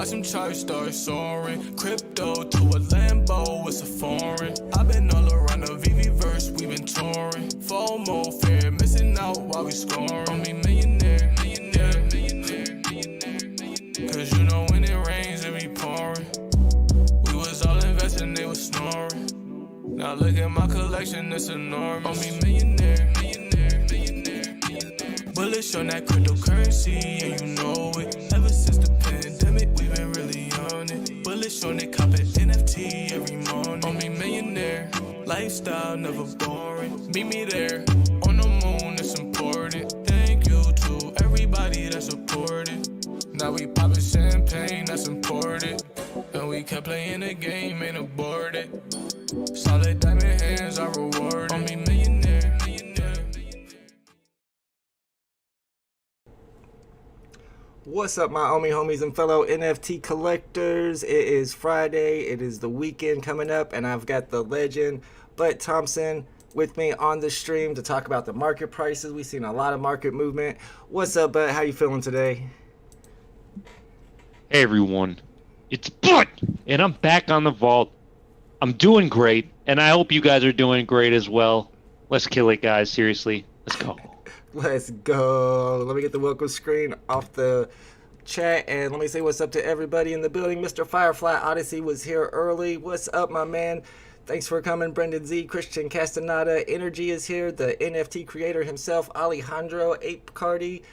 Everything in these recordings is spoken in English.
Watch them charts start soaring. Crypto to a Lambo, it's a foreign. I've been all around the VeVe verse, we been touring. FOMO, fear, missing out while we scoring. On me millionaire, millionaire, millionaire, millionaire, millionaire. Cause you know when it rains, it be pouring. We was all investing, they was snoring. Now look at my collection, it's enormous. On me millionaire, millionaire, millionaire, millionaire. Bullish on that cryptocurrency, and you know it. Ever since the pandemic, we've been really on it. Bullish on it, cop an NFT every morning. On me millionaire, lifestyle never boring. Meet me there, on the moon, it's important. Thank you to everybody that supported. Now we poppin' champagne, that's important. And we kept playing the game, ain't aborted. Solid diamond hands are rewarded. On me millionaire, millionaire, millionaire. What's up, my homies and fellow NFT collectors? It is Friday, it is the weekend coming up, and I've got the legend, Thompson, with me on the stream to talk about the market prices. We've seen a lot of market movement. What's up, Bud? How you feeling today? Hey everyone, it's Bud, and I'm back on the vault. I'm doing great, and I hope you guys are doing great as well. Let's kill it, guys. Seriously, let's go. Let's go. Let me get the welcome screen off the chat, and let me say what's up to everybody in the building. Mr. Firefly Odyssey was here early. What's up, my man? Thanks for coming, Brendan Z, Christian Castaneda. Energy is here, the NFT creator himself, Alejandro Ape Cardi.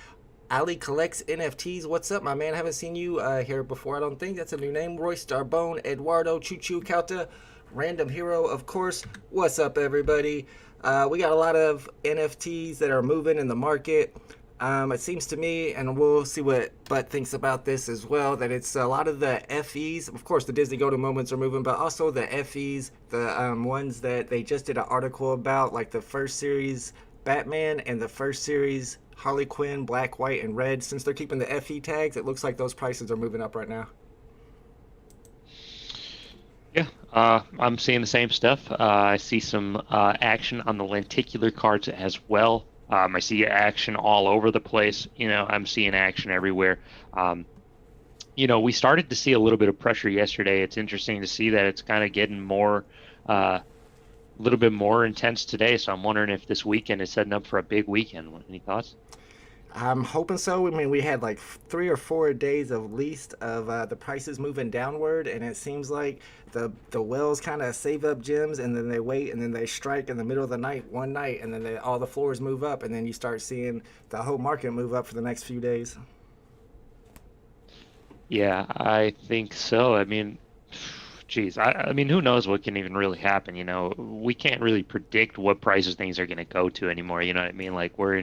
Ali collects NFTs. What's up, my man? Haven't seen you here before, I don't think. That's a new name. Royce Darbone, Eduardo, Choo Choo Kauta, Random Hero, of course. What's up, everybody? We got a lot of NFTs that are moving in the market. It seems to me, and we'll see what Butt thinks about this as well, that it's a lot of the FEs. Of course, the Disney Go-To moments are moving, but also the FEs, the ones that they just did an article about, like the first series Batman and the first series Harley Quinn, black, white, and red. Since they're keeping the FE tags, it looks like those prices are moving up right now. Yeah, I'm seeing the same stuff. I see some action on the lenticular cards as well. I see action all over the place. You know, I'm seeing action everywhere. You know, we started to see a little bit of pressure yesterday. It's interesting to see that it's kind of getting more, a little bit more intense today. So I'm wondering if this weekend is setting up for a big weekend. Any thoughts? I'm hoping so. I mean, we had like 3 or 4 days of least of the prices moving downward, and it seems like the whales kind of save up gems, and then they wait, and then they strike in the middle of the night, one night, and then all the floors move up, and then you start seeing the whole market move up for the next few days. Yeah, I think so. I mean, geez, I mean, who knows what can even really happen? You know, we can't really predict what prices things are going to go to anymore. You know what I mean? Like we're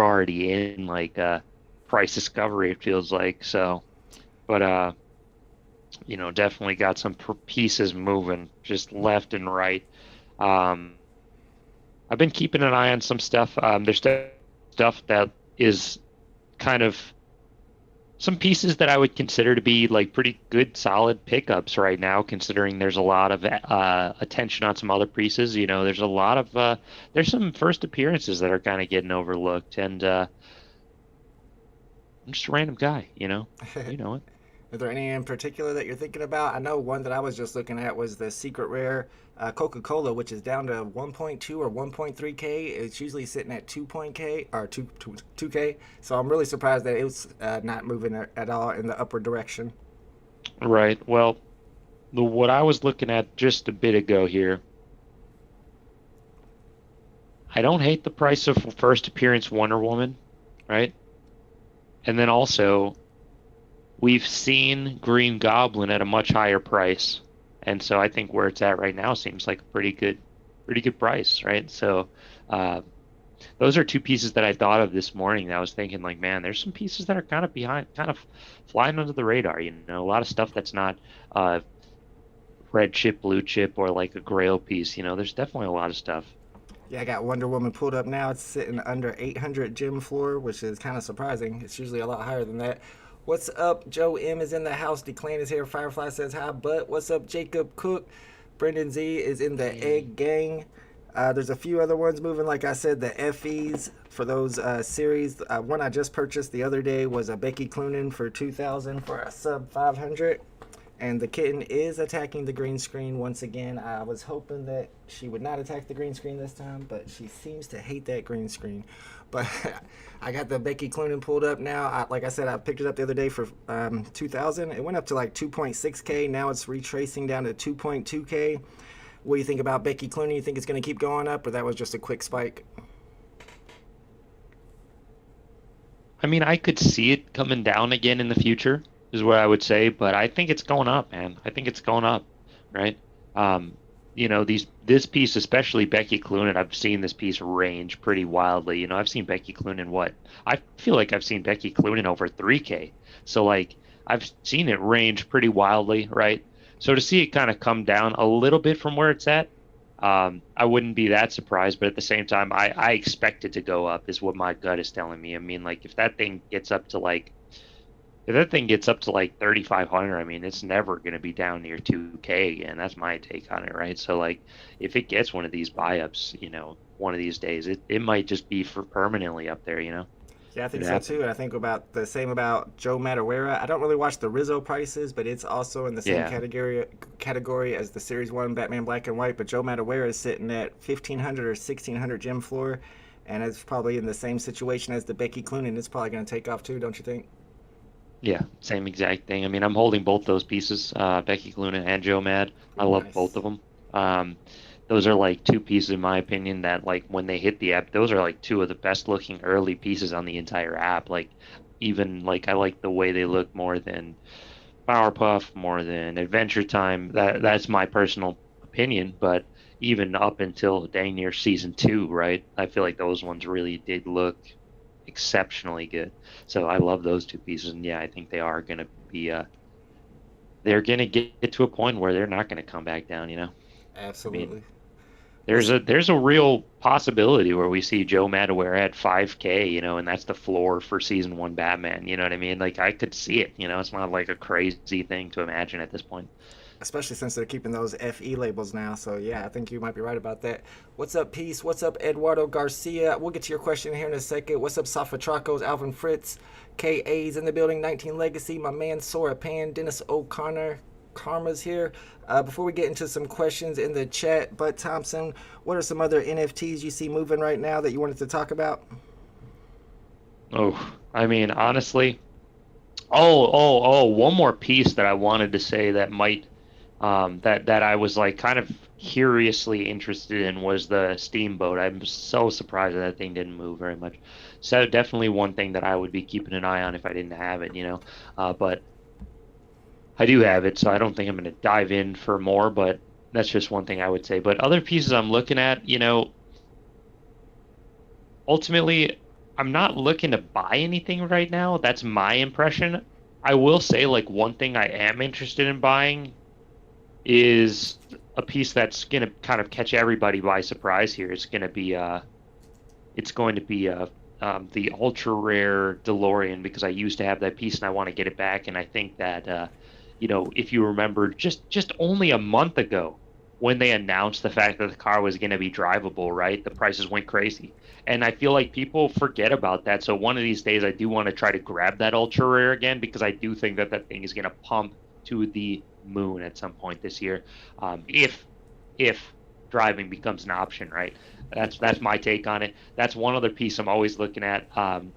already in like price discovery, it feels like. So, but you know, definitely got some pieces moving just left and right. I've been keeping an eye on some stuff. There's stuff that is kind of some pieces that I would consider to be like pretty good, solid pickups right now, considering there's a lot of attention on some other pieces. You know, there's a lot of there's some first appearances that are kind of getting overlooked, and I'm just a random guy. You know it. Are there any in particular that you're thinking about? I know one that I was just looking at was the secret rare Coca-Cola, which is down to 1.2 or 1.3K. It's usually sitting at 2K or 2K. So I'm really surprised that it was not moving at all in the upward direction. Right. Well, what I was looking at just a bit ago here, I don't hate the price of first appearance Wonder Woman, right? And then also, we've seen Green Goblin at a much higher price, and so I think where it's at right now seems like a pretty good price, right? So those are two pieces that I thought of this morning that I was thinking, like, man, there's some pieces that are kind of behind, kind of flying under the radar. You know, a lot of stuff that's not red chip, blue chip, or like a Grail piece. You know, there's definitely a lot of stuff. Yeah, I got Wonder Woman pulled up now. It's sitting under 800 gem floor, which is kind of surprising. It's usually a lot higher than that. What's up? Joe M is in the house. Declan is here. Firefly says hi. But what's up? Jacob Cook. Brendan Z is in the Egg Gang. There's a few other ones moving. Like I said, the FEs for those series. One I just purchased the other day was a Becky Cloonan for 2,000 for a sub 500. And the kitten is attacking the green screen once again. I was hoping that she would not attack the green screen this time, but she seems to hate that green screen. But I got the Becky Cloonan pulled up now. Like I said, I picked it up the other day for 2,000. It went up to like 2.6K. Now it's retracing down to 2.2K. What do you think about Becky Cloonan? You think it's going to keep going up, or that was just a quick spike? I mean, I could see it coming down again in the future, is what I would say, but I think it's going up, man. I think it's going up, right? This piece, especially Becky Cloonan, I've seen this piece range pretty wildly. I've seen Becky Cloonan I feel like I've seen Becky Cloonan over 3K. So like I've seen it range pretty wildly, right? So to see it kind of come down a little bit from where it's at, I wouldn't be that surprised, but at the same time, I expect it to go up is what my gut is telling me. I mean, like if that thing gets up to like 3,500, I mean, it's never going to be down near 2K again. That's my take on it, right? So, like, if it gets one of these buy-ups, one of these days, it might just be for permanently up there, Yeah, I think so too. And I think about the same about Joe Madureira. I don't really watch the Rizzo prices, but it's also in the same category as the Series 1 Batman Black and White. But Joe Madureira is sitting at 1,500 or 1,600 gem floor, and it's probably in the same situation as the Becky Cloonan. It's probably going to take off too, don't you think? Yeah, same exact thing. I mean, I'm holding both those pieces, Becky Cloonan and Joe Mad. I love both of them. Those are like two pieces, in my opinion, that like when they hit the app, those are like two of the best looking early pieces on the entire app. Like even like I like the way they look more than Powerpuff, more than Adventure Time. That's my personal opinion, but even up until dang near season 2, right? I feel like those ones really did look exceptionally good. So I love those two pieces, and yeah, I think they are going to be they're going to get to a point where they're not going to come back down. Absolutely. I mean, there's a real possibility where we see Joe Madureira at 5K, and that's the floor for season 1 Batman. You know what I mean? Like I could see it. It's not like a crazy thing to imagine at this point. Especially since they're keeping those FE labels now. So, yeah, I think you might be right about that. What's up, Peace? What's up, Eduardo Garcia? We'll get to your question here in a second. What's up, Safatracos, Alvin Fritz, KA's in the building, 19 Legacy, my man Sora Pan, Dennis O'Connor, Karma's here. Before we get into some questions in the chat, Bud Thompson, what are some other NFTs you see moving right now that you wanted to talk about? Oh, I mean, honestly, one more piece that I wanted to say that might that I was like kind of curiously interested in was the Steamboat. I'm so surprised that thing didn't move very much. So definitely one thing that I would be keeping an eye on if I didn't have it, but I do have it, so I don't think I'm going to dive in for more, but that's just one thing I would say. But other pieces I'm looking at, ultimately, I'm not looking to buy anything right now. That's my impression. I will say, like, one thing I am interested in buying is a piece that's going to kind of catch everybody by surprise here. It's going to be the ultra rare Delorean, because I used to have that piece and I want to get it back. And I think that if you remember just only a month ago when they announced the fact that the car was going to be drivable, right, the prices went crazy. And I feel like people forget about that. So one of these days I do want to try to grab that ultra rare again, because I do think that thing is going to pump to the moon at some point this year, if driving becomes an option, right? That's my take on it. That's one other piece I'm always looking at,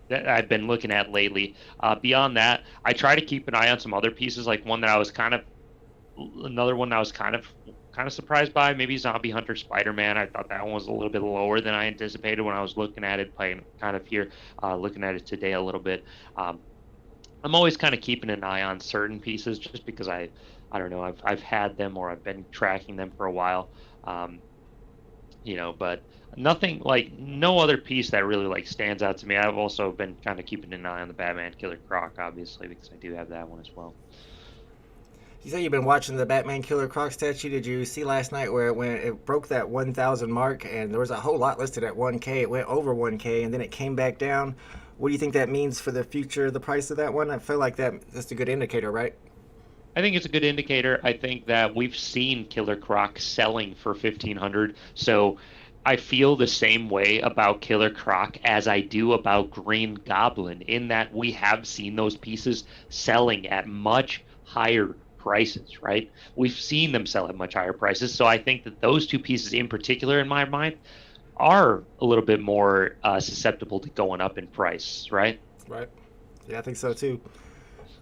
that I've been looking at lately. Beyond that, I try to keep an eye on some other pieces, like another one that I was kind of surprised by, maybe Zombie Hunter Spider-Man. I thought that one was a little bit lower than I anticipated when I was looking at it, playing kind of here, looking at it today a little bit. I'm always kind of keeping an eye on certain pieces just because I don't know, I've had them or I've been tracking them for a while, but nothing, like no other piece that really like stands out to me. I've also been kind of keeping an eye on the Batman Killer Croc, obviously, because I do have that one as well. You say you've been watching the Batman Killer Croc statue. Did you see last night where it broke that 1,000 mark, and there was a whole lot listed at 1K. It went over 1K, and then it came back down. What do you think that means for the future, the price of that one? I feel like that's a good indicator, right? I think it's a good indicator. I think that we've seen Killer Croc selling for 1,500. So I feel the same way about Killer Croc as I do about Green Goblin, in that we have seen those pieces selling at much higher prices, right? We've seen them sell at much higher prices. So I think that those two pieces in particular, in my mind, are a little bit more susceptible to going up in price, right? Right. Yeah, I think so too.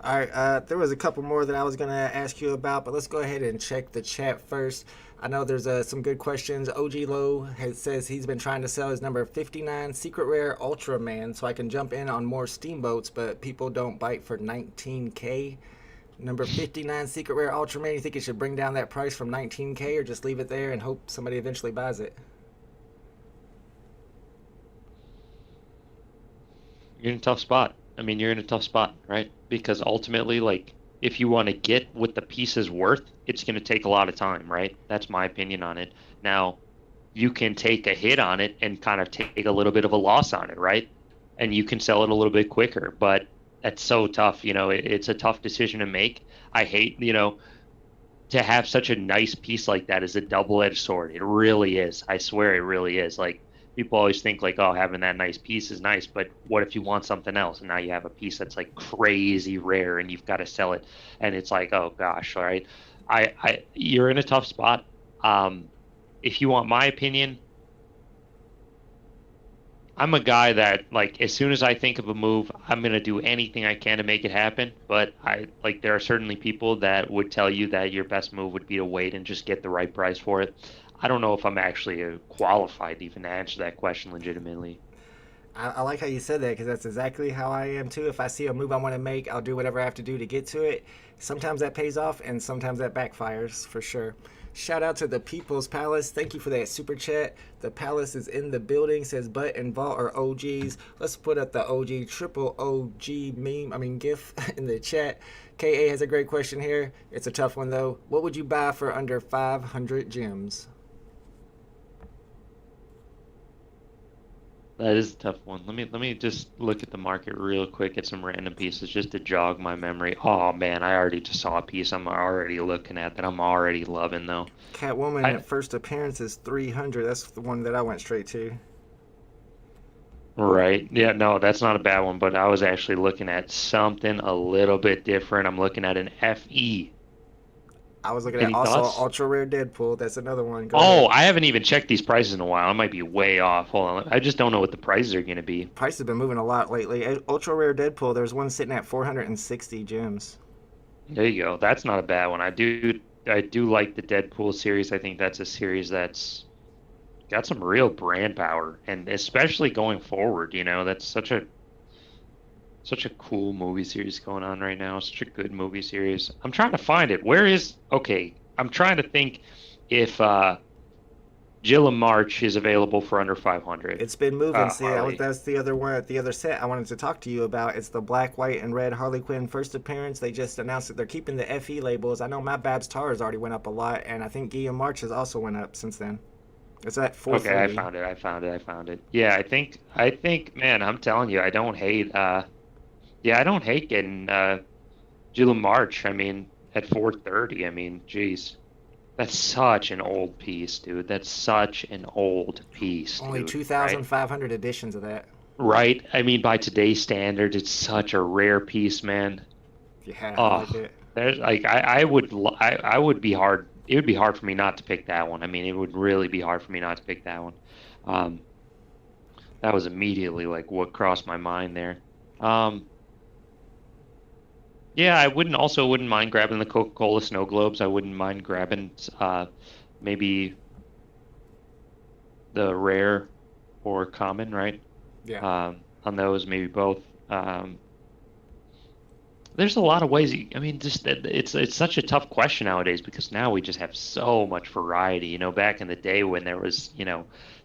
All right, there was a couple more that I was going to ask you about, but let's go ahead and check the chat first. I know there's some good questions. OG Low says he's been trying to sell his number 59 Secret Rare Ultraman so I can jump in on more Steamboats, but people don't bite for 19K. Number 59 Secret Rare Ultraman, you think you should bring down that price from 19K or just leave it there and hope somebody eventually buys it? You're in a tough spot. I mean, you're in a tough spot, right? Because ultimately, like, if you want to get what the piece is worth, it's going to take a lot of time, right? That's my opinion on it. Now, you can take a hit on it and kind of take a little bit of a loss on it, right? And you can sell it a little bit quicker, but that's so tough. It's a tough decision to make. I hate, to have such a nice piece like that is a double-edged sword. It really is. I swear it really is. Like, people always think like, oh, having that nice piece is nice, but what if you want something else and now you have a piece that's like crazy rare and you've got to sell it, and it's like, oh gosh, all right, you're in a tough spot. If you want my opinion, I'm a guy that, like, as soon as I think of a move, I'm gonna do anything I can to make it happen. But there are certainly people that would tell you that your best move would be to wait and just get the right price for it. I don't know if I'm actually qualified to even answer that question legitimately. I like how you said that because that's exactly how I am too. If I see a move I want to make, I'll do whatever I have to do to get to it. Sometimes that pays off and sometimes that backfires for sure. Shout out to the People's Palace. Thank you for that super chat. The Palace is in the building. Says Butt and Vault are OGs. Let's put up the OG triple OG GIF in the chat. KA has a great question here. It's a tough one though. What would you buy for under 500 gems? That is a tough one. Let me just look at the market real quick at some random pieces just to jog my memory. Oh man, I already just saw a piece I'm already looking at that I'm already loving though. Catwoman at first appearance is 300. That's the one that I went straight to. Right. Yeah, no, that's not a bad one, but I was actually looking at something a little bit different. I'm looking at an FE. I was looking Any at also thoughts? Ultra Rare Deadpool. That's another one. Go Oh, ahead. I haven't even checked these prices in a while. I might be way off. Hold on. I just don't know what the prices are going to be. Price has been moving a lot lately. Ultra Rare Deadpool, there's one sitting at 460 gems. There you go. That's not a bad one. I do like the Deadpool series. I think that's a series that's got some real brand power, and especially going forward, that's such a cool movie series going on right now. Such a good movie series. I'm trying to find it. Okay, I'm trying to think if Jill and March is available for under 500. It's been moving. See, Harley. that's the other one, the other set I wanted to talk to you about. It's the black, white, and red Harley Quinn first appearance. They just announced that they're keeping the FE labels. I know my Babs Tars already went up a lot, and I think Guillaume March has also went up since then. It's at 430. Okay, I found it. Yeah, I think, man, I'm telling you, I don't hate. Yeah, I don't hate getting Jill and March. I mean, at 430. I mean, geez. That's such an old piece, dude. That's such an old piece. Only dude, 2,500 editions of that. Right? I mean, by today's standards, it's such a rare piece, man. Yeah, Oh, I like it. there's like I would be hard. It would be hard for me not to pick that one. I mean, it would really be hard for me not to pick that one. That was immediately like what crossed my mind there. Yeah, I wouldn't mind grabbing the Coca-Cola snow globes. I wouldn't mind grabbing maybe the rare or common, right? Yeah. On those, maybe both. There's a lot of ways. I mean, just it's such a tough question nowadays because now we just have so much variety. Back in the day when there was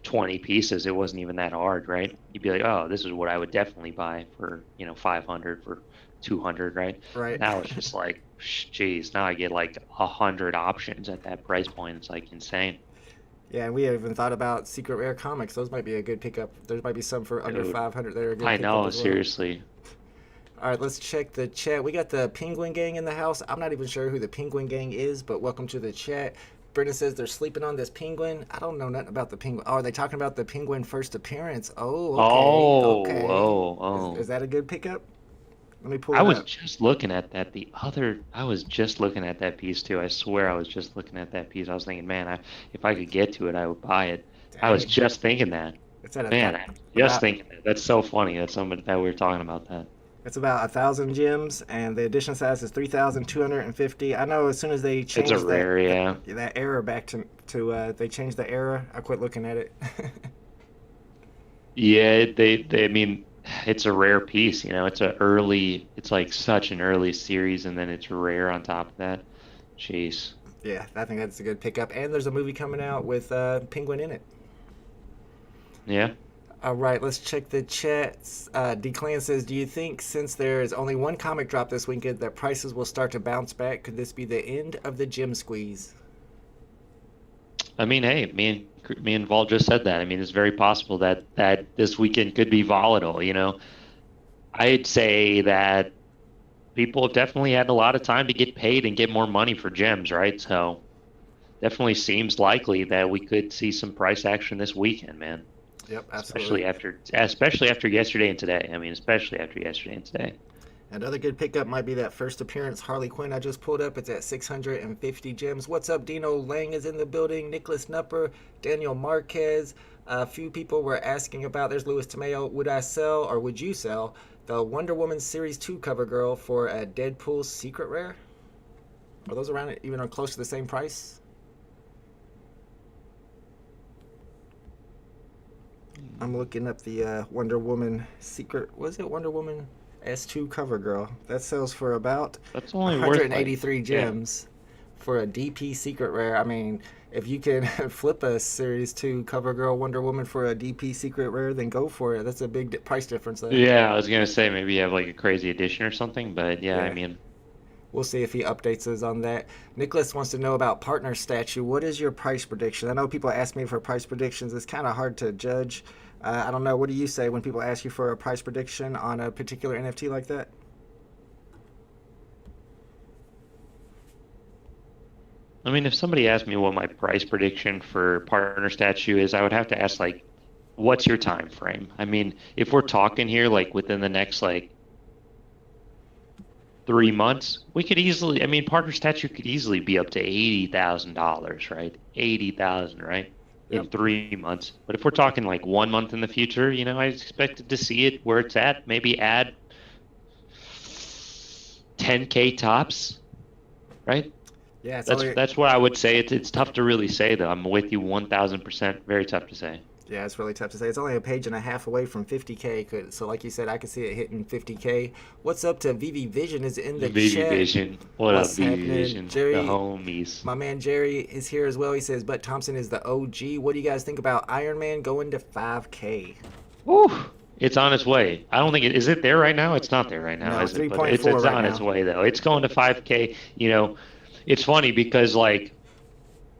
20 pieces, it wasn't even that hard, right? You'd be like, oh, this is what I would definitely buy for 500 for 200, right? Right. Now it's just like, geez, now I get like 100 options at that price point. It's like insane. Yeah, and we even thought about Secret Rare comics. Those might be a good pickup. There might be some for under Dude, 500 that are a good I pickup know, as well. seriously. All right, let's check the chat. We got the Penguin Gang in the house. I'm not even sure who the Penguin Gang is, but welcome to the chat. Brendan says they're sleeping on this penguin. I don't know nothing about the penguin. Oh, are they talking about the penguin first appearance? Oh, okay. Okay. Oh. Is that a good pickup? Let me pull I it was up. just looking at that. I was just looking at that piece too. I swear I was just looking at that piece. I was thinking, man, if I could get to it, I would buy it. I was Dang. just thinking that. It's at Man, I'm just thinking that. That's so funny that somebody that we were talking about that. it's about 1,000 gems, and the edition size is 3,250. I know as soon as they It's changed a rare, yeah. that error back to they changed the error, I quit looking at it. Yeah, I mean, it's a rare piece, you know. It's like such an early series, and then it's rare on top of that. Jeez. Yeah, I think that's a good pickup. And there's a movie coming out with Penguin in it. Yeah. All right, let's check the chats. Declan says, do you think since there is only one comic drop this weekend that prices will start to bounce back? Could this be the end of the gem squeeze? I mean, hey, me and Vol just said that. I mean, it's very possible that this weekend could be volatile, you know. I'd say that people have definitely had a lot of time to get paid and get more money for gems, right? So definitely seems likely that we could see some price action this weekend, man. Yep, absolutely. Especially after yesterday and today. I mean, especially after yesterday and today. Another good pickup might be that first appearance Harley Quinn I just pulled up. It's at 650 gems. What's up? Dino Lang is in the building. Nicholas Nupper, Daniel Marquez. A few people were asking about, there's Louis Tomeo, would I sell or would you sell the Wonder Woman Series 2 cover girl for a Deadpool secret rare? Are those around even or close to the same price? I'm looking up the Wonder Woman secret. Was it Wonder Woman S2 cover girl? That sells for about That's only 183 worth gems for a DP secret rare. I mean, if you can flip a Series 2 cover girl Wonder Woman for a DP secret rare, then go for it. That's a big price difference there. Yeah, I was gonna say maybe you have like a crazy edition or something, but yeah, I mean, we'll see if he updates us on that. Nicholas wants to know about partner statue. What is your price prediction? I know people ask me for price predictions. It's kind of hard to judge. I don't know. What do you say when people ask you for a price prediction on a particular NFT like that? I mean, if somebody asked me what my price prediction for partner statue is, I would have to ask like, what's your time frame? I mean, if we're talking here like within the next like 3 months, we could easily, I mean, partner statue could easily be up to $80,000, right? 80,000, right? In Yep. 3 months. But if we're talking like 1 month in the future, you know, I expected to see it where it's at, maybe add 10K tops, right? Yeah, That's what I would say. It's tough to really say though. I'm with you 1,000%. Very tough to say. Yeah, it's really tough to say. It's only a page and a half away from 50K. So, like you said, I could see it hitting 50K. What's up to VeVe Vision is in the VeVe chat. Vision. What What's up, VeVe happening? Vision? Jerry, The homies. my man Jerry is here as well. He says, but Thompson is the OG. What do you guys think about Iron Man going to 5K? Woo! It's on its way. I don't think is it there right now? It's not there right now, No, is it? But 3.4 it's right on now. its way though. It's going to 5K. You know, it's funny because like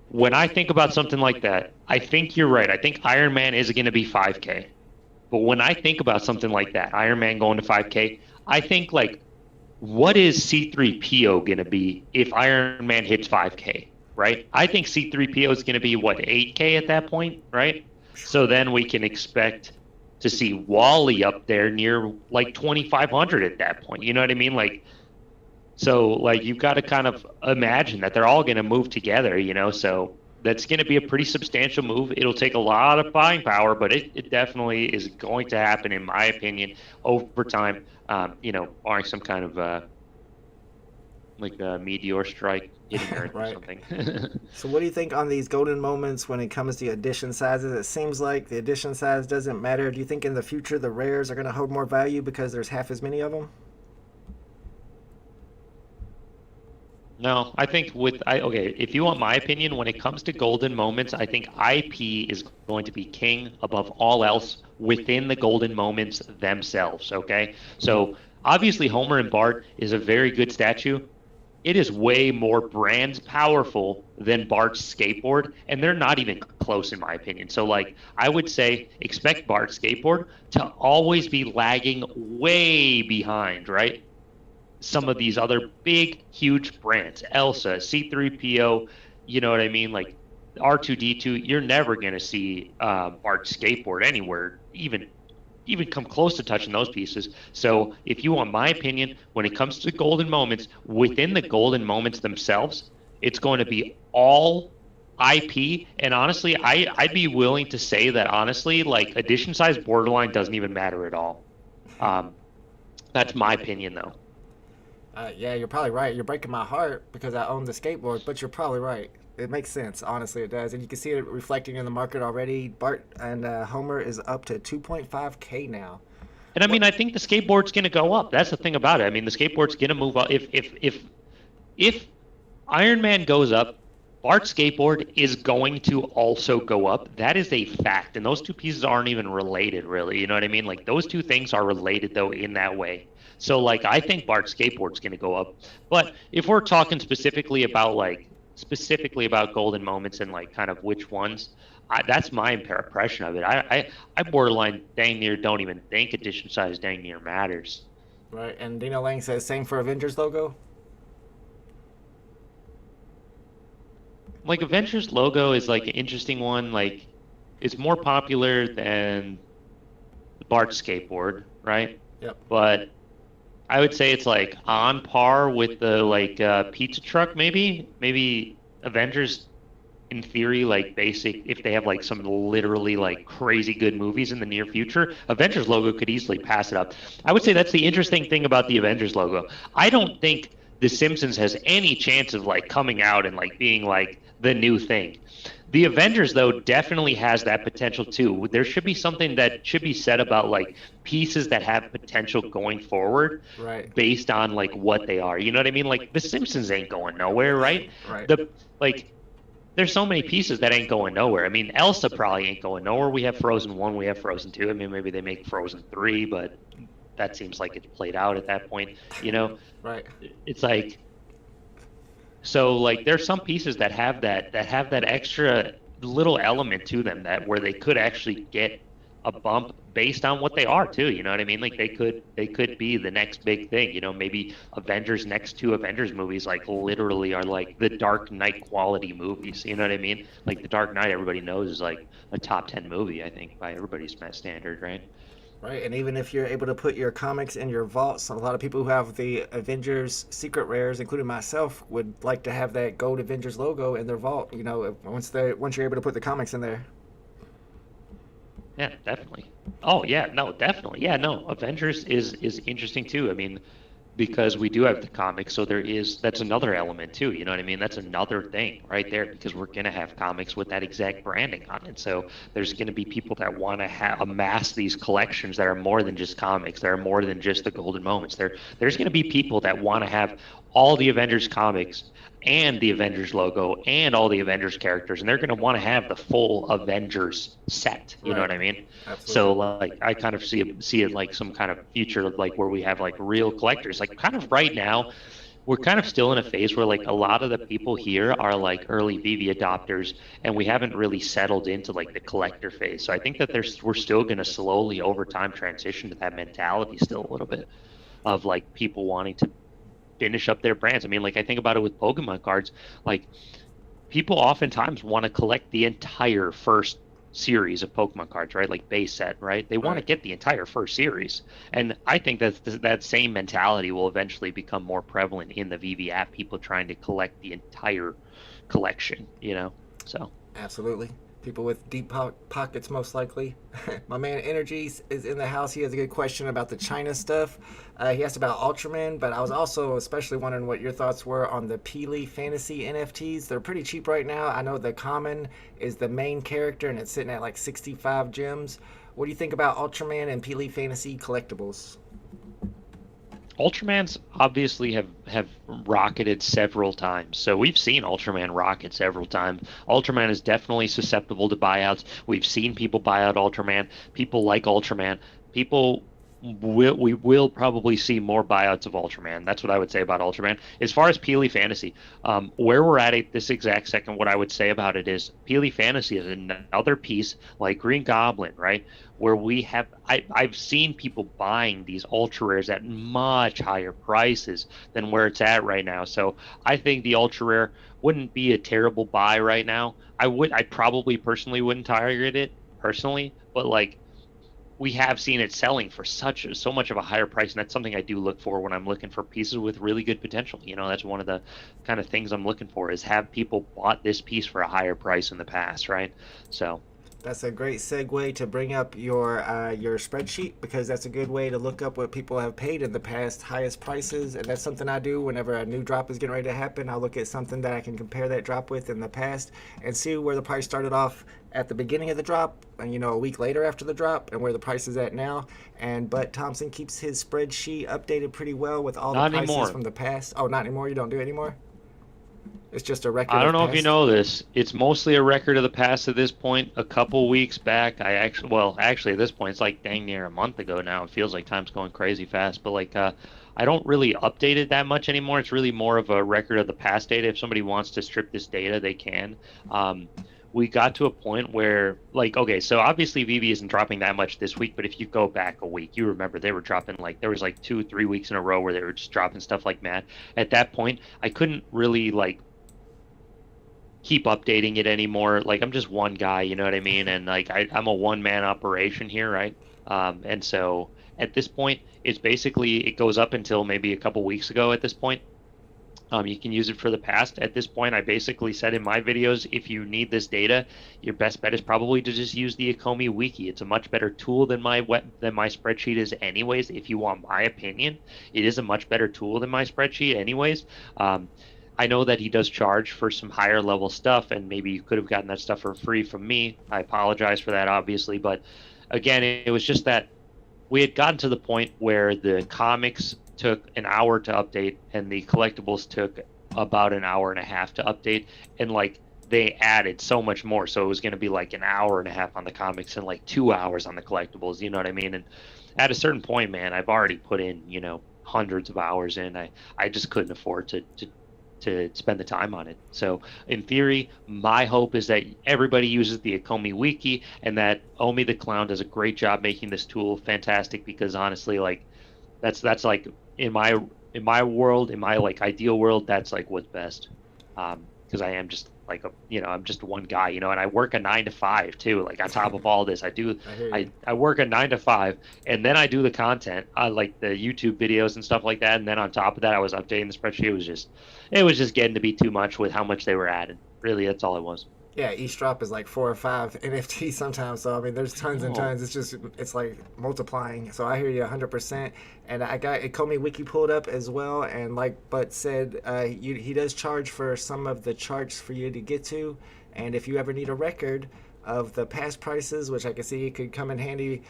when I think about something like that, I think you're right. I think Iron Man is going to be 5K. But when I think about something like that, Iron Man going to 5K, I think like, what is C3PO going to be if Iron Man hits 5K, right? I think C3PO is going to be, what, 8K at that point, right? So then we can expect to see Wally up there near like 2,500 at that point. You know what I mean? Like, so like you've got to kind of imagine that they're all going to move together, you know? So that's going to be a pretty substantial move. It'll take a lot of buying power, but it definitely is going to happen, in my opinion, over time, you know, barring some kind of like a meteor strike hitting Earth or Right. something. So what do you think on these golden moments when it comes to edition sizes? It seems like the edition size doesn't matter. Do you think in the future the rares are going to hold more value because there's half as many of them? No, I think okay, if you want my opinion, when it comes to golden moments, I think IP is going to be king above all else within the golden moments themselves, okay? So obviously Homer and Bart is a very good statue. It is way more brand powerful than Bart's skateboard, and they're not even close in my opinion. So like I would say expect Bart's skateboard to always be lagging way behind, right? Some of these other big, huge brands, Elsa, C3PO, You know what I mean? Like R2D2, you're never gonna see Bart's skateboard anywhere, even come close to touching those pieces. So if you want my opinion, when it comes to golden moments, within the golden moments themselves, it's going to be all IP. And honestly, I'd be willing to say that honestly, like edition size borderline doesn't even matter at all. That's my opinion though. Yeah, you're probably right. You're breaking my heart because I own the skateboard, but you're probably right. It makes sense. Honestly, it does. And you can see it reflecting in the market already. Bart and Homer is up to 2.5K now. And I mean, I think the skateboard's going to go up. That's the thing about it. I mean, the skateboard's going to move up. If Iron Man goes up, Bart's skateboard is going to also go up. That is a fact. And those two pieces aren't even related, really. You know what I mean? Like, those two things are related, though, in that way. So, like, I think Bart's skateboard's going to go up. But if we're talking specifically about golden moments and, like, kind of which ones, that's my impression of it. I borderline dang near don't even think edition size dang near matters. Right. And Dino Lang says, same for Avengers logo? Like Avengers logo is like an interesting one. Like it's more popular than the Bart skateboard, right? Yep. But I would say it's like on par with the like pizza truck, maybe. Maybe Avengers, in theory, like basic. If they have like some literally like crazy good movies in the near future, Avengers logo could easily pass it up. I would say that's the interesting thing about the Avengers logo. I don't think The Simpsons has any chance of like coming out and like being like the new thing. The Avengers, though, definitely has that potential too. There should be something that should be said about like pieces that have potential going forward, right, based on like what they are. You know what I mean? Like The Simpsons ain't going nowhere, right? Right. There's so many pieces that ain't going nowhere. I mean, Elsa probably ain't going nowhere. We have Frozen 1, we have Frozen 2. I mean, maybe they make Frozen 3, but that seems like it's played out at that point, you know? Right. It's like, so like there's some pieces that have that extra little element to them that where they could actually get a bump based on what they are too, you know what I mean? Like they could be the next big thing, you know, maybe Avengers, next two Avengers movies like literally are like the Dark Knight quality movies, you know what I mean? Like the Dark Knight everybody knows is like a top 10 movie, I think, by everybody's standard, right? Right, and even if you're able to put your comics in your vaults, a lot of people who have the Avengers secret rares, including myself, would like to have that gold Avengers logo in their vault. You know, once you're able to put the comics in there. Yeah, definitely. Oh yeah, no, definitely. Yeah, no, Avengers is interesting too. I mean, because we do have the comics, so that's another element too. You know what I mean? That's another thing right there because we're gonna have comics with that exact branding on it. So there's gonna be people that want to amass these collections that are more than just comics. That are more than just the golden moments. There's gonna be people that want to have all the Avengers comics and the Avengers logo and all the Avengers characters, and they're going to want to have the full Avengers set. You know what I mean? Absolutely. So like I kind of see it like some kind of future like where we have like real collectors. Like kind of right now, we're kind of still in a phase where like a lot of the people here are like early VeVe adopters, and we haven't really settled into like the collector phase. So I think that we're still going to slowly over time transition to that mentality still a little bit of like people wanting to finish up their brands. I mean, like I think about it with Pokemon cards, like people oftentimes want to collect the entire first series of Pokemon cards, right? Like base set, right? They want to get the entire first series. And I think that same mentality will eventually become more prevalent in the VeVe app, people trying to collect the entire collection, you know? So absolutely. People with deep pockets, most likely. My man Energy is in the house. He has a good question about the China stuff. He asked about Ultraman, but I was also especially wondering what your thoughts were on the Peely Fantasy NFTs. They're pretty cheap right now. I know the common is the main character, and it's sitting at like 65 gems. What do you think about Ultraman and Peely Fantasy collectibles? Ultramans obviously have rocketed several times. So we've seen Ultraman rocket several times. Ultraman is definitely susceptible to buyouts. We've seen people buy out Ultraman. People like Ultraman. People we will probably see more buyouts of Ultraman. That's what I would say about Ultraman. As far as Peely Fantasy, where we're at this exact second, what I would say about it is Peely Fantasy is another piece like Green Goblin, right? Where we have, I've seen people buying these ultra rares at much higher prices than where it's at right now. So I think the ultra rare wouldn't be a terrible buy right now. I probably personally wouldn't target it personally, but like, we have seen it selling for so much of a higher price, and that's something I do look for when I'm looking for pieces with really good potential. That's one of the kind of things I'm looking for, is have people bought this piece for a higher price in the past, right? So that's a great segue to bring up your spreadsheet, because that's a good way to look up what people have paid in the past, highest prices, and that's something I do whenever a new drop is getting ready to happen. I'll look at something that I can compare that drop with in the past and see where the price started off at the beginning of the drop, and a week later after the drop, and where the price is at now. But Thompson keeps his spreadsheet updated pretty well with all the prices from the past. Oh, not anymore? You don't do it anymore? It's just a record. I don't know if you know this. It's mostly a record of the past at this point. A couple weeks back, actually at this point, it's like dang near a month ago now. It feels like time's going crazy fast. But like, I don't really update it that much anymore. It's really more of a record of the past data. If somebody wants to strip this data, they can. We got to a point where, like, okay, so obviously VeVe isn't dropping that much this week, but if you go back a week, you remember they were dropping, like, there was like 2-3 weeks in a row where they were just dropping stuff like mad. At that point, I couldn't really, like, keep updating it anymore. Like, I'm just one guy, you know what I mean? And like, I'm a one-man operation here, right? And so at this point, it's basically, it goes up until maybe a couple weeks ago at this point. You can use it for the past. At this point, I basically said in my videos, if you need this data, your best bet is probably to just use the Akomi wiki. It's a much better tool than my spreadsheet is anyways. If you want my opinion, it is a much better tool than my spreadsheet anyways. I know that he does charge for some higher level stuff, and maybe you could have gotten that stuff for free from me. I apologize for that, obviously. But again, it was just that we had gotten to the point where the comics took an hour to update and the collectibles took about an hour and a half to update, and like, they added so much more, so it was going to be like an hour and a half on the comics and like 2 hours on the collectibles, you know what I mean? And at a certain point, man, I've already put in hundreds of hours in. I just couldn't afford to spend the time on it. So in theory, my hope is that everybody uses the Akomi wiki, and that Omi the Clown does a great job making this tool fantastic, because honestly, like, that's like, in my world, in my like ideal world, that's like what's best. Because I am just like I'm just one guy, and I work a 9 to 5 too. Like, on top of all this, I work a 9 to 5, and then I do the content, like the YouTube videos and stuff like that. And then on top of that, I was updating the spreadsheet. It was just getting to be too much with how much they were adding. Really, that's all it was. Yeah, each drop is like 4 or 5 NFTs sometimes. So I mean, there's tons and tons. It's like multiplying. So I hear you 100%. And I got Akomi wiki pulled up as well. And like Butt said, he does charge for some of the charts for you to get to. And if you ever need a record of the past prices, which I can see could come in handy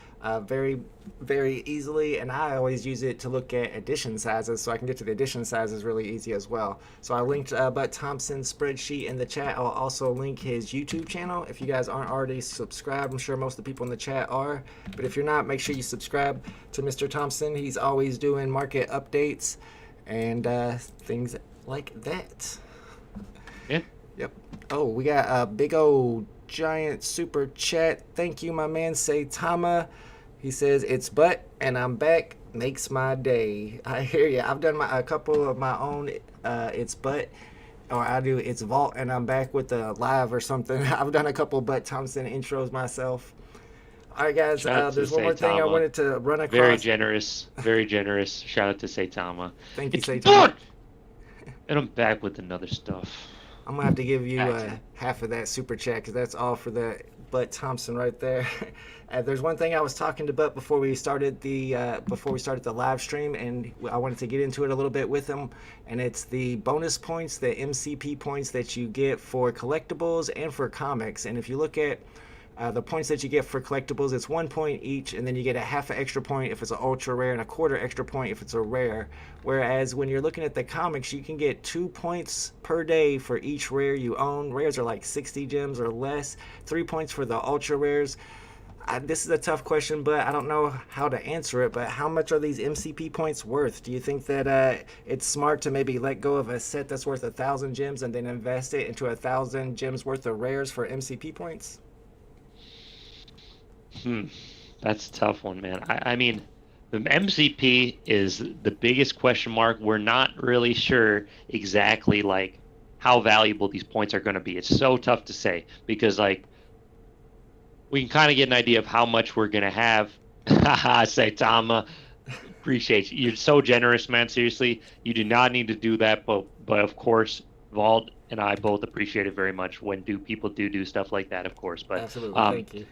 very, very easily. And I always use it to look at edition sizes, so I can get to the edition sizes really easy as well. So I linked Butt Thompson's spreadsheet in the chat. I'll also link his YouTube channel. If you guys aren't already subscribed, I'm sure most of the people in the chat are. But if you're not, make sure you subscribe to Mr. Thompson. He's always doing market updates and things like that. Yeah. Yep. Oh, we got a big old giant super chat. Thank you, my man Saitama. He says, it's Butt and I'm back, makes my day. I hear you. I've done a couple of my own it's Butt, or I do it's Vault and I'm back with the live or something. I've done a couple Butt Thompson intros myself. All right, guys, there's one more thing I wanted to run across. Very generous. Shout out to Saitama. Thank you, Saitama. And I'm back with another stuff. I'm gonna have to give you half of that super chat, because that's all for the Butt Thompson right there. There's one thing I was talking to Butt before we started the live stream, and I wanted to get into it a little bit with him. And it's the bonus points, the MCP points that you get for collectibles and for comics. And if you look at the points that you get for collectibles, it's 1 point each, and then you get a half an extra point if it's an ultra rare and a quarter extra point if it's a rare. Whereas when you're looking at the comics, you can get 2 points per day for each rare you own. Rares are like 60 gems or less. 3 points for the ultra rares. This is a tough question, but I don't know how to answer it. But how much are these MCP points worth? Do you think that it's smart to maybe let go of a set that's worth 1,000 gems and then invest it into 1,000 gems worth of rares for MCP points? That's a tough one, man. I mean, the MCP is the biggest question mark. We're not really sure exactly like how valuable these points are going to be. It's so tough to say because like we can kind of get an idea of how much we're going to have. Saitama, appreciate you. You're so generous, man. Seriously, you do not need to do that, but of course, Vault and I both appreciate it very much when people do stuff like that, of course. But Absolutely, thank you.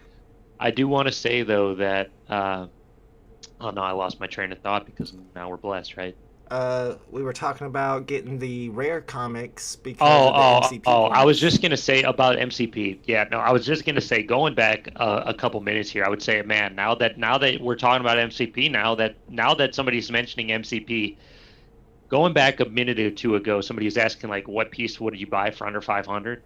I do want to say though that oh no, I lost my train of thought because now we're blessed, right? We were talking about getting the rare comics because of the MCP points. I was just gonna say about MCP. Yeah, no, I was just gonna say going back a couple minutes here. I would say, man, now that we're talking about MCP, now that somebody's mentioning MCP, going back a minute or two ago, somebody was asking like, what piece would you buy for under 500?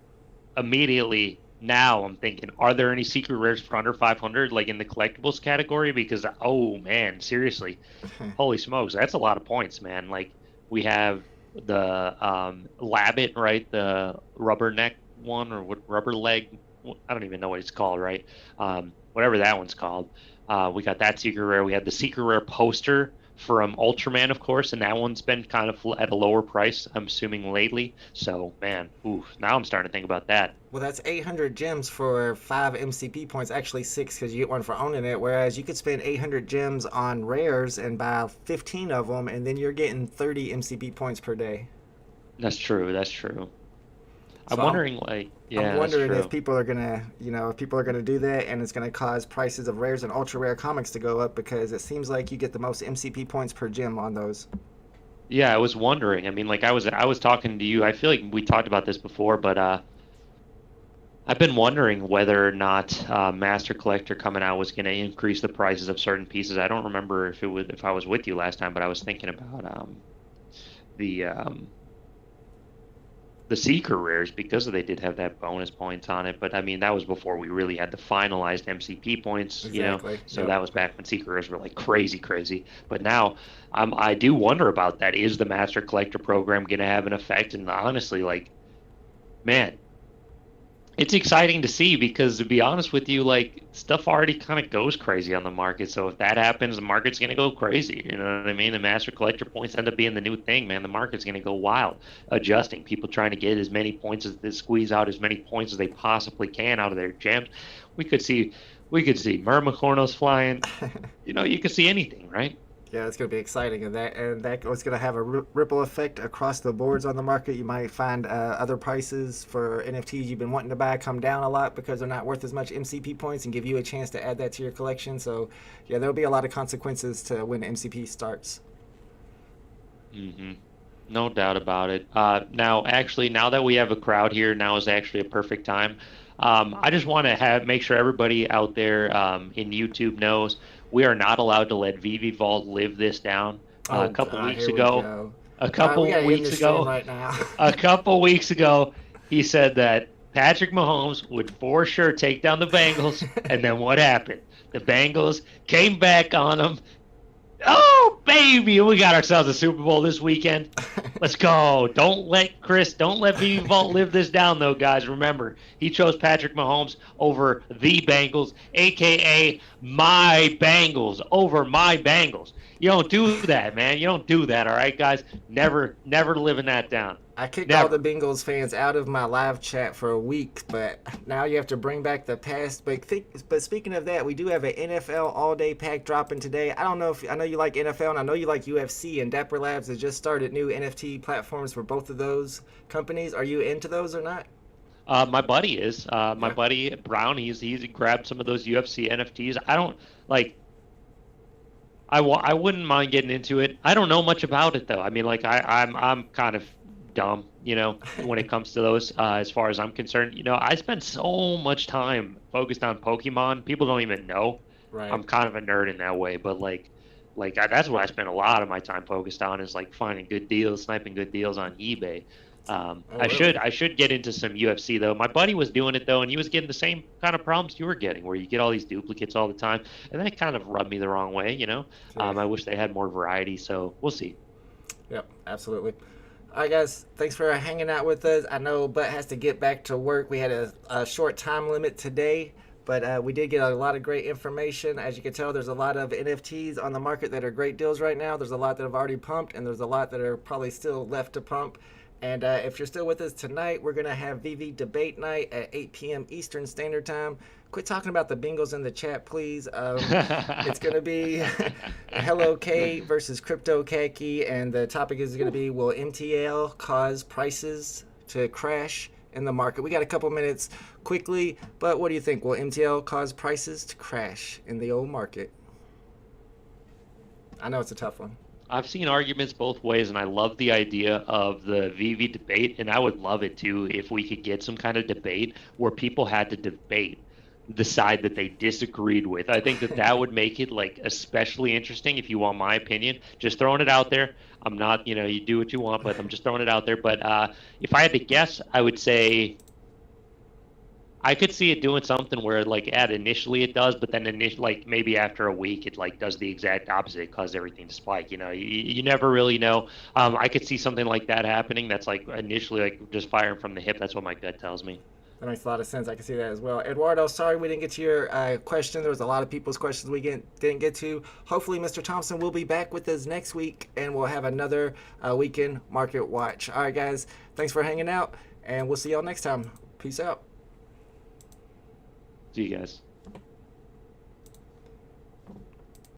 Immediately. Now I'm thinking, are there any secret rares for under 500, like in the collectibles category? Because, oh man, seriously, holy smokes, that's a lot of points, man. Like we have the Labbit, right? The rubber neck one or what rubber leg? I don't even know what it's called, right? Whatever that one's called. We got that secret rare. We had the secret rare poster from Ultraman, of course, and that one's been kind of at a lower price, I'm assuming, lately. So, man, now I'm starting to think about that. Well, that's 800 gems for 5 MCP points. Actually, 6 because you get one for owning it. Whereas you could spend 800 gems on rares and buy 15 of them, and then you're getting 30 MCP points per day. That's true. That's true. So I'm wondering, like, yeah, I'm wondering that's if true. people are gonna, if people are gonna do that, and it's gonna cause prices of rares and ultra rare comics to go up because it seems like you get the most MCP points per gem on those. Yeah, I was wondering. I mean, like, I was talking to you. I feel like we talked about this before, but I've been wondering whether or not Master Collector coming out was going to increase the prices of certain pieces. I don't remember if I was with you last time, but I was thinking about the secret rares because they did have that bonus points on it. But I mean, that was before we really had the finalized MCP points, Exactly. So Yep. that was back when secret rares were like crazy. But now I do wonder about that. Is the Master Collector program going to have an effect? And honestly, like, man, it's exciting to see because, to be honest with you, like, stuff already kind of goes crazy on the market. So if that happens, the market's going to go crazy. You know what I mean? The Master Collector points end up being the new thing, man. The market's going to go wild, adjusting. People trying to get as many points as they squeeze out as many points as they possibly can out of their gems. We could see Myrmicornos flying. You could see anything, right? Yeah, it's going to be exciting, and that was going to have a ripple effect across the boards on the market. You might find other prices for NFTs you've been wanting to buy come down a lot because they're not worth as much MCP points, and give you a chance to add that to your collection. So, yeah, there'll be a lot of consequences to when MCP starts. Mm-hmm. No doubt about it. Now that we have a crowd here, now is actually a perfect time. I just want to make sure everybody out there in YouTube knows we are not allowed to let VeVe Vault live this down. A couple weeks ago, a couple weeks ago, he said that Patrick Mahomes would for sure take down the Bengals, and then what happened? The Bengals came back on him. Oh, baby, we got ourselves a Super Bowl this weekend. Let's go. Don't let VeVe Vault live this down, though, guys. Remember, he chose Patrick Mahomes over the Bengals, a.k.a. my Bengals, over my Bengals. You don't do that, man. You don't do that, all right, guys? Never living that down. I kicked all the Bengals fans out of my live chat for a week, but now you have to bring back the past. But speaking of that, we do have an NFL all-day pack dropping today. I know you like NFL, and I know you like UFC, and Dapper Labs has just started new NFT platforms for both of those companies. Are you into those or not? My buddy is. My buddy Brown, he's grabbed some of those UFC NFTs. I don't like. I wouldn't mind getting into it. I don't know much about it though. I mean, like I'm kind of dumb, when it comes to those. As far as I'm concerned, I spend so much time focused on Pokemon. People don't even know. Right. I'm kind of a nerd in that way, but that's what I spend a lot of my time focused on is like finding good deals, sniping good deals on eBay. I should get into some UFC though. My buddy was doing it though, and he was getting the same kind of problems you were getting, where you get all these duplicates all the time, and that kind of rubbed me the wrong way. Sure. I wish they had more variety. So we'll see. Yep, absolutely. All right, guys, thanks for hanging out with us. I know Butt has to get back to work. We had a short time limit today, but we did get a lot of great information. As you can tell, there's a lot of NFTs on the market that are great deals right now. There's a lot that have already pumped, and there's a lot that are probably still left to pump. And if you're still with us tonight, we're going to have VeVe Debate Night at 8 p.m. Eastern Standard Time. Quit talking about the Bengals in the chat, please. It's going to be Hello K versus Crypto Khaki, and the topic is going to be, will MTL cause prices to crash in the market? We got a couple minutes quickly, but what do you think? Will MTL cause prices to crash in the old market? I know it's a tough one. I've seen arguments both ways, and I love the idea of the VeVe debate, and I would love it too if we could get some kind of debate where people had to debate the side that they disagreed with. I think that would make it like especially interesting, if you want my opinion. Just throwing it out there. I'm not, you do what you want, but I'm just throwing it out there. But if I had to guess, I would say I could see it doing something where initially it does, but then maybe after a week it does the exact opposite, cause everything to spike. You never really know. I could see something like that happening. That's initially just firing from the hip. That's what my gut tells me. That makes a lot of sense. I can see that as well. Eduardo, sorry we didn't get to your question. There was a lot of people's questions we didn't get to. Hopefully, Mr. Thompson will be back with us next week, and we'll have another weekend market watch. All right, guys. Thanks for hanging out, and we'll see y'all next time. Peace out. See you guys.